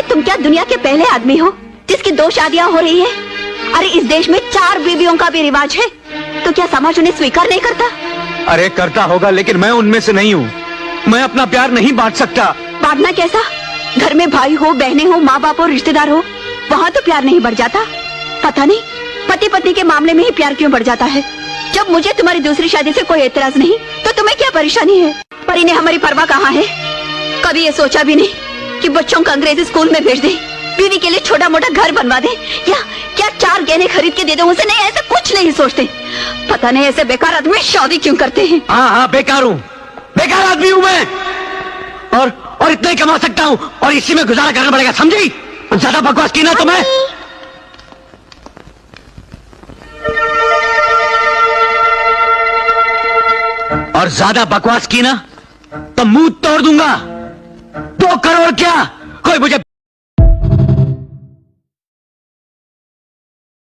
तुम क्या दुनिया के पहले आदमी हो जिसकी 2 शादियां हो रही है? अरे इस देश में 4 बीवियों का भी रिवाज है, तो क्या समाज उन्हें स्वीकार नहीं करता? अरे करता होगा, लेकिन मैं उनमें से नहीं हूँ। मैं अपना प्यार नहीं बांट सकता। बांटना कैसा? घर में भाई हो, बहनें हो, माँ बाप हो, रिश्तेदार हो, वहाँ तो प्यार नहीं बढ़ जाता? पता नहीं पति पत्नी के मामले में ही प्यार क्यों बढ़ जाता है। जब मुझे तुम्हारी दूसरी शादी से कोई एतराज नहीं, तो तुम्हें क्या परेशानी है? पर इन्हें हमारी परवाह कहाँ है? कभी ये सोचा भी नहीं कि बच्चों को अंग्रेजी स्कूल में भेज दे, बीवी के लिए छोटा मोटा घर बनवा दे, या क्या 4 गहने खरीद के दे दो उसे? नहीं, ऐसा कुछ नहीं सोचते। पता नहीं ऐसे बेकार आदमी शादी क्यों करते हैं। हाँ, बेकार हूँ, बेकार आदमी हूँ मैं, और इतना ही कमा सकता हूँ, और इसी में गुजारा करना पड़ेगा, समझी? ज्यादा बकवास की ना तो मैं और ज्यादा बकवास की ना तो मुंह तोड़ दूंगा। 2 करोड़ क्या, कोई मुझे